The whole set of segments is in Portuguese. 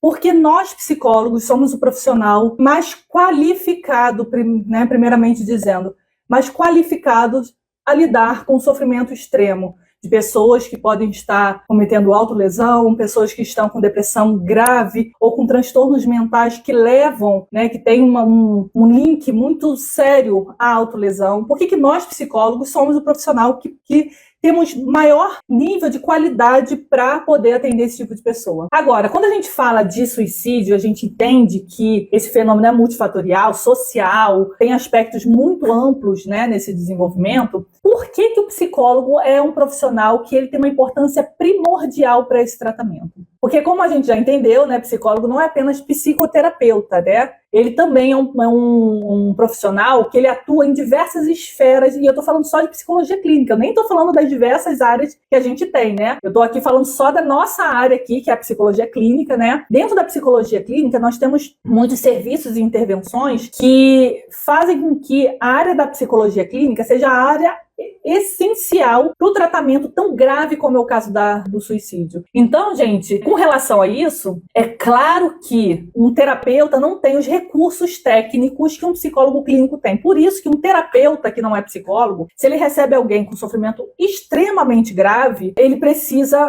Porque nós, psicólogos, somos o profissional mais qualificado, né, primeiramente dizendo, mais qualificados a lidar com o sofrimento extremo de pessoas que podem estar cometendo autolesão, pessoas que estão com depressão grave ou com transtornos mentais que levam, né, que tem um link muito sério à autolesão. Por que nós, psicólogos, somos o profissional que temos maior nível de qualidade para poder atender esse tipo de pessoa? Agora, quando a gente fala de suicídio, a gente entende que esse fenômeno é multifatorial, social, tem aspectos muito amplos, né, nesse desenvolvimento. Por que o psicólogo é um profissional que ele tem uma importância primordial para esse tratamento? Porque, como a gente já entendeu, né, psicólogo não é apenas psicoterapeuta, né? Ele também é um profissional que ele atua em diversas esferas, e eu estou falando só de psicologia clínica, eu nem estou falando das diversas áreas que a gente tem, né? Eu estou aqui falando só da nossa área aqui, que é a psicologia clínica, né? Dentro da psicologia clínica, nós temos muitos serviços e intervenções que fazem com que a área da psicologia clínica seja a área essencial para o tratamento tão grave como é o caso do suicídio. Então, gente, com relação a isso, é claro que um terapeuta não tem os recursos técnicos que um psicólogo clínico tem. Por isso que um terapeuta que não é psicólogo, se ele recebe alguém com sofrimento extremamente grave, ele precisa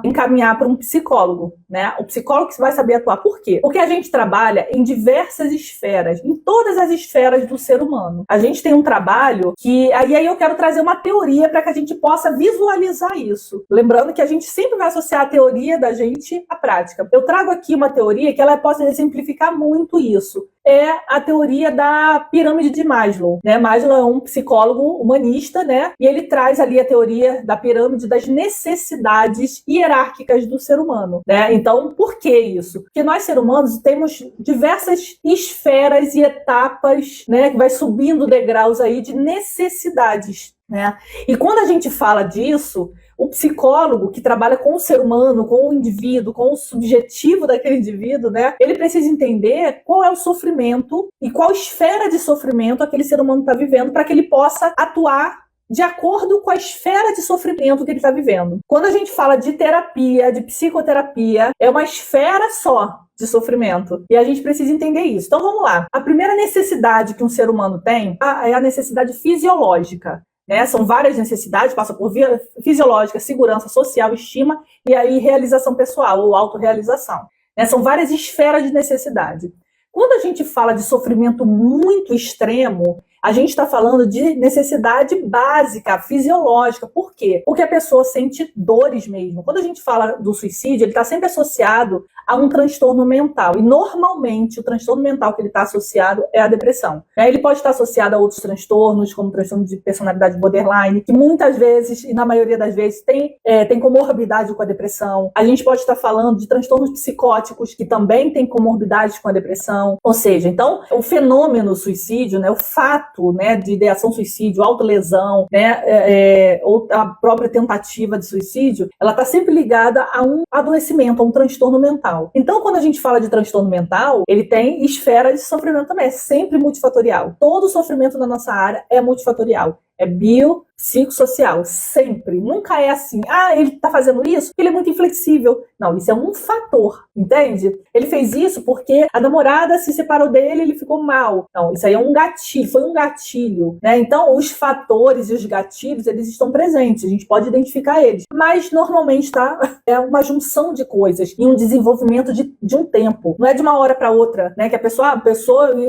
encaminhar para um psicólogo, né? O psicólogo que vai saber atuar. Por quê? Porque a gente trabalha em diversas esferas, em todas as esferas do ser humano. A gente tem um trabalho que... E aí eu quero trazer uma teoria para que a gente possa visualizar isso. Lembrando que a gente sempre vai associar a teoria da gente à prática. Eu trago aqui uma teoria que ela possa exemplificar muito isso. É a teoria da pirâmide de Maslow, né? Maslow é um psicólogo humanista, né? E ele traz ali a teoria da pirâmide das necessidades hierárquicas do ser humano, né? Então, por que isso? Porque nós, seres humanos, temos diversas esferas e etapas, né? Que vai subindo degraus aí de necessidades, né? E quando a gente fala disso, o psicólogo que trabalha com o ser humano, com o indivíduo, com o subjetivo daquele indivíduo, né? Ele precisa entender qual é o sofrimento e qual esfera de sofrimento aquele ser humano está vivendo para que ele possa atuar de acordo com a esfera de sofrimento que ele está vivendo. Quando a gente fala de terapia, de psicoterapia, é uma esfera só de sofrimento. E a gente precisa entender isso. Então vamos lá. A primeira necessidade que um ser humano tem é a necessidade fisiológica. Né? São várias necessidades, passa por via fisiológica, segurança social, estima e aí realização pessoal ou autorrealização. Né? São várias esferas de necessidade. Quando a gente fala de sofrimento muito extremo, a gente está falando de necessidade básica, fisiológica. Por quê? Porque a pessoa sente dores mesmo. Quando a gente fala do suicídio, ele está sempre associado a um transtorno mental. E, normalmente, o transtorno mental que ele está associado é a depressão. Ele pode estar associado a outros transtornos, como transtorno de personalidade borderline, que muitas vezes, e na maioria das vezes, tem comorbidade com a depressão. A gente pode estar falando de transtornos psicóticos, que também tem comorbidades com a depressão. Ou seja, então, o fenômeno suicídio, né, o fato, né, de ideação suicídio, autolesão, né, ou a própria tentativa de suicídio, ela está sempre ligada a um adoecimento, a um transtorno mental. Então, quando a gente fala de transtorno mental, ele tem esfera de sofrimento também, é sempre multifatorial. Todo sofrimento na nossa área é multifatorial. É biopsicossocial, sempre. Nunca é assim, ele tá fazendo isso porque ele é muito inflexível. Não, isso é um fator, entende? Ele fez isso porque a namorada se separou dele e ele ficou mal. Não, isso aí é um gatilho, foi um gatilho, né? Então, os fatores e os gatilhos, eles estão presentes, a gente pode identificar eles. Mas, normalmente, é uma junção de coisas e um desenvolvimento de um tempo. Não é de uma hora para outra, né? Que a pessoa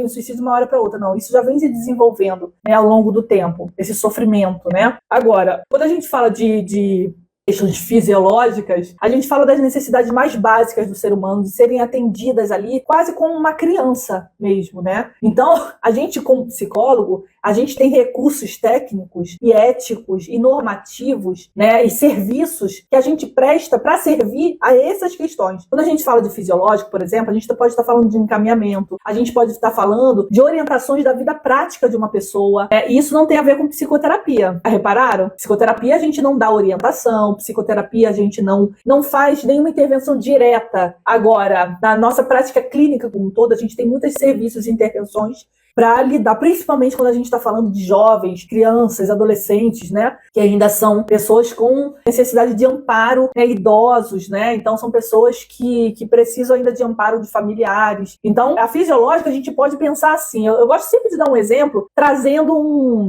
suicida de uma hora para outra. Não, isso já vem se desenvolvendo, né, ao longo do tempo. Esse sofrimento, né? Agora, quando a gente fala de questões fisiológicas, a gente fala das necessidades mais básicas do ser humano, de serem atendidas ali quase como uma criança mesmo, né? Então, a gente, como psicólogo, a gente tem recursos técnicos e éticos e normativos, né, e serviços que a gente presta para servir a essas questões. Quando a gente fala de fisiológico, por exemplo, a gente pode estar falando de encaminhamento, a gente pode estar falando de orientações da vida prática de uma pessoa, e isso não tem a ver com psicoterapia. Repararam? Psicoterapia a gente não dá orientação, psicoterapia a gente não faz nenhuma intervenção direta. Agora, na nossa prática clínica como um todo, a gente tem muitos serviços e intervenções para lidar, principalmente quando a gente está falando de jovens, crianças, adolescentes, né, que ainda são pessoas com necessidade de amparo, né, idosos, né, então são pessoas que precisam ainda de amparo de familiares. Então, a fisiológica a gente pode pensar assim, eu gosto sempre de dar um exemplo, trazendo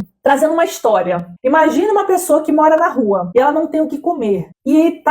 uma história. Imagina uma pessoa que mora na rua e ela não tem o que comer. E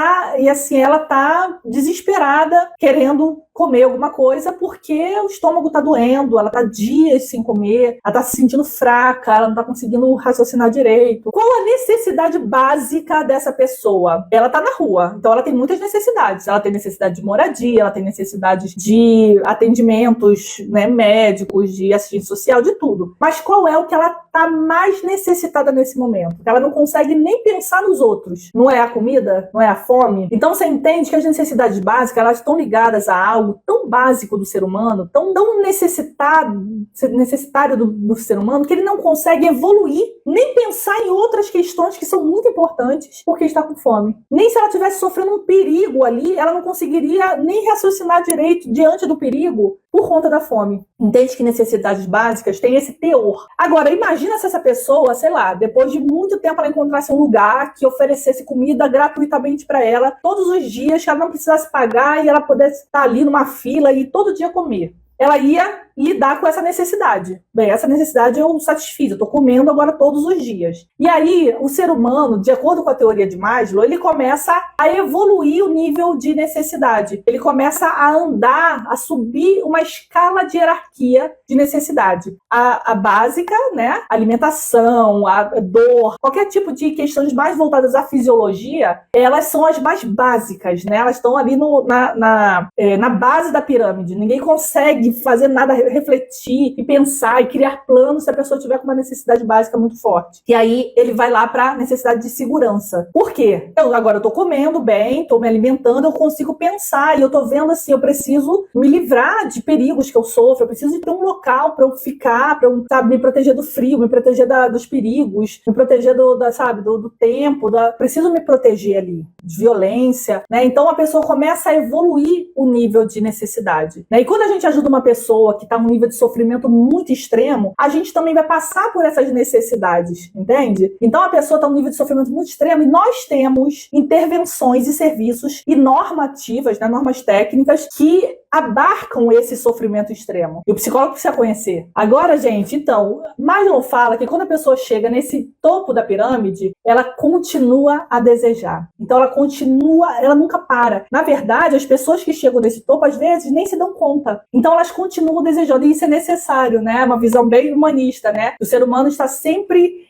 assim, ela tá desesperada, querendo comer alguma coisa porque o estômago tá doendo, ela tá dias sem comer, ela tá se sentindo fraca, ela não tá conseguindo raciocinar direito. Qual a necessidade básica dessa pessoa? Ela tá na rua, então ela tem muitas necessidades. Ela tem necessidade de moradia, ela tem necessidade de atendimentos, né, médicos, de assistência social, de tudo. Mas qual é o que ela tá mais necessitada nesse momento? Ela não consegue nem pensar nos outros. Não é a comida? Não é a fome? Então você entende que as necessidades básicas, elas estão ligadas a algo tão básico do ser humano, tão necessitário do ser humano, que ele não consegue evoluir, nem pensar em outras questões que são muito importantes, porque está com fome. Nem se ela estivesse sofrendo um perigo ali, ela não conseguiria nem raciocinar direito diante do perigo por conta da fome. Entende que necessidades básicas têm esse teor. Agora, imagina se essa pessoa, sei lá, depois de muito tempo ela encontrasse um lugar que oferecesse comida gratuitamente para ela, todos os dias, que ela não precisasse pagar e ela pudesse estar ali numa fila e todo dia comer. Ela ia lidar com essa necessidade. Bem, essa necessidade eu satisfiz, eu estou comendo agora todos os dias. E aí, o ser humano, de acordo com a teoria de Maslow, ele começa a evoluir o nível de necessidade. Ele começa a andar, a subir uma escala de hierarquia de necessidade. A básica, né? A alimentação, a dor, qualquer tipo de questões mais voltadas à fisiologia, elas são as mais básicas, né? Elas estão ali na base da pirâmide. Ninguém consegue fazer nada, refletir e pensar e criar planos se a pessoa tiver com uma necessidade básica muito forte. E aí ele vai lá para a necessidade de segurança. Por quê? Agora eu tô comendo bem, tô me alimentando, eu consigo pensar e eu tô vendo assim, eu preciso me livrar de perigos que eu sofro, eu preciso de ter um local para eu ficar, para eu, sabe, me proteger do frio, me proteger dos perigos, me proteger do tempo, preciso me proteger ali de violência, né? Então a pessoa começa a evoluir o nível de necessidade, né? E quando a gente ajuda uma pessoa que está num nível de sofrimento muito extremo, a gente também vai passar por essas necessidades, entende? Então a pessoa está num nível de sofrimento muito extremo e nós temos intervenções e serviços e normativas, né, normas técnicas que abarcam esse sofrimento extremo. E o psicólogo precisa conhecer. Agora, gente, então, Maslow fala que quando a pessoa chega nesse topo da pirâmide, ela continua a desejar. Então ela nunca para. Na verdade, as pessoas que chegam nesse topo, às vezes, nem se dão conta. Então elas continuam desejando, e isso é necessário, né? Uma visão bem humanista, né? O ser humano está sempre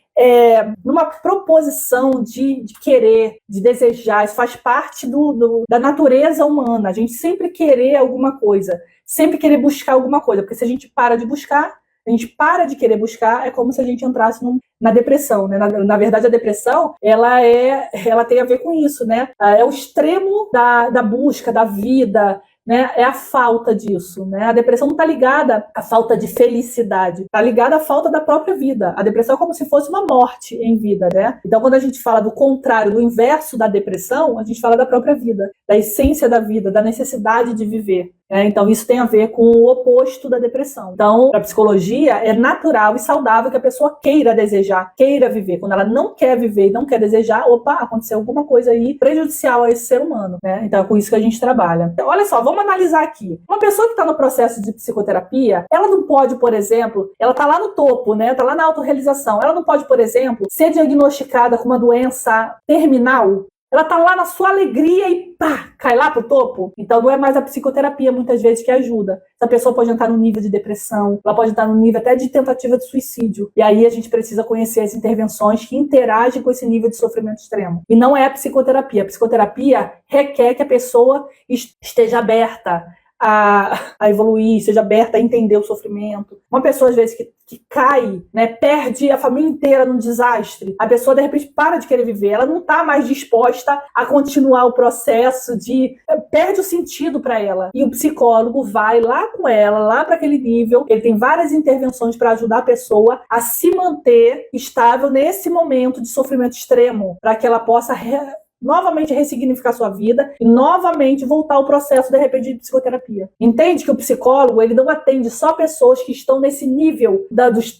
numa proposição de querer, de desejar. Isso faz parte da natureza humana. A gente sempre querer alguma coisa, sempre querer buscar alguma coisa, porque se a gente para de buscar, a gente para de querer buscar, é como se a gente entrasse na depressão, né? Na verdade, a depressão, ela tem a ver com isso, né? É o extremo da busca, da vida, né? É a falta disso, né? A depressão não está ligada à falta de felicidade, está ligada à falta da própria vida. A depressão é como se fosse uma morte em vida, né? Então, quando a gente fala do contrário, do inverso da depressão, a gente fala da própria vida, da essência da vida, da necessidade de viver. Então, isso tem a ver com o oposto da depressão. Então, para a psicologia, é natural e saudável que a pessoa queira desejar, queira viver. Quando ela não quer viver e não quer desejar, aconteceu alguma coisa aí prejudicial a esse ser humano, né? Então, é com isso que a gente trabalha. Então, olha só, vamos analisar aqui. Uma pessoa que está no processo de psicoterapia, ela não pode, por exemplo, ela está lá no topo, né? Está lá na autorrealização. Ela não pode, por exemplo, ser diagnosticada com uma doença terminal. Ela tá lá na sua alegria e pá, cai lá pro topo. Então não é mais a psicoterapia muitas vezes que ajuda. Essa pessoa pode entrar no nível de depressão, ela pode entrar no nível até de tentativa de suicídio. E aí a gente precisa conhecer as intervenções que interagem com esse nível de sofrimento extremo. E não é a psicoterapia. A psicoterapia requer que a pessoa esteja aberta a evoluir, seja aberta a entender o sofrimento. Uma pessoa, às vezes, que cai, né, perde a família inteira num desastre, a pessoa, de repente, para de querer viver, ela não está mais disposta a continuar o processo perde o sentido para ela. E o psicólogo vai lá com ela, lá para aquele nível, ele tem várias intervenções para ajudar a pessoa a se manter estável nesse momento de sofrimento extremo, para que ela possa novamente ressignificar sua vida e novamente voltar ao processo, de repente, de psicoterapia. Entende que o psicólogo, ele não atende só pessoas que estão nesse nível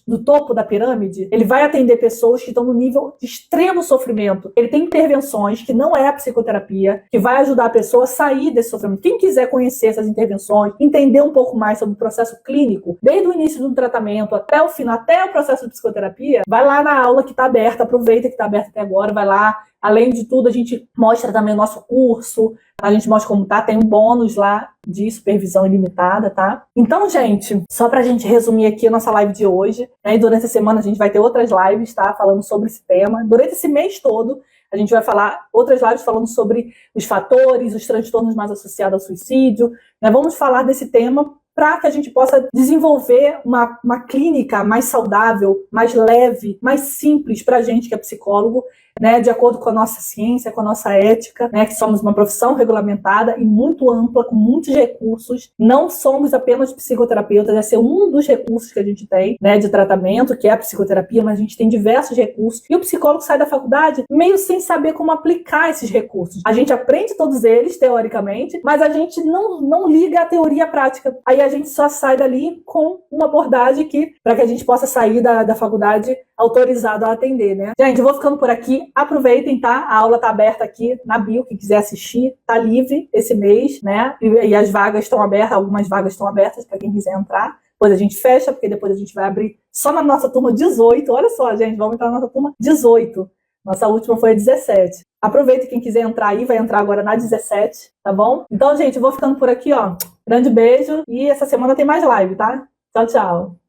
do topo da pirâmide. Ele vai atender pessoas que estão no nível de extremo sofrimento. Ele tem intervenções que não é a psicoterapia, que vai ajudar a pessoa a sair desse sofrimento. Quem quiser conhecer essas intervenções, entender um pouco mais sobre o processo clínico, desde o início do tratamento até o final, até o processo de psicoterapia, vai lá na aula que está aberta, aproveita que está aberta até agora, vai lá. Além de tudo, a gente mostra também o nosso curso, a gente mostra como tá, tem um bônus lá de supervisão ilimitada, tá? Então, gente, só pra gente resumir aqui a nossa live de hoje, né? E durante a semana a gente vai ter outras lives, tá? Falando sobre esse tema. Durante esse mês todo, a gente vai falar outras lives falando sobre os fatores, os transtornos mais associados ao suicídio, né? Vamos falar desse tema para que a gente possa desenvolver uma clínica mais saudável, mais leve, mais simples para a gente que é psicólogo, né, de acordo com a nossa ciência, com a nossa ética, né, que somos uma profissão regulamentada e muito ampla, com muitos recursos. Não somos apenas psicoterapeutas, esse é um dos recursos que a gente tem, né, de tratamento, que é a psicoterapia, mas a gente tem diversos recursos. E o psicólogo sai da faculdade meio sem saber como aplicar esses recursos. A gente aprende todos eles, teoricamente, mas a gente não liga a teoria à prática. Aí a gente só sai dali com uma abordagem para que a gente possa sair da faculdade autorizado a atender, né? Gente, eu vou ficando por aqui. Aproveitem, tá? A aula tá aberta aqui na bio, quem quiser assistir, tá livre esse mês, né? E as vagas estão abertas, algumas vagas estão abertas para quem quiser entrar. Depois a gente fecha, porque depois a gente vai abrir só na nossa turma 18. Olha só, gente, vamos entrar na nossa turma 18. Nossa última foi a 17. Aproveita quem quiser entrar aí, vai entrar agora na 17, tá bom? Então, gente, eu vou ficando por aqui, ó. Grande beijo e essa semana tem mais live, tá? Tchau, tchau.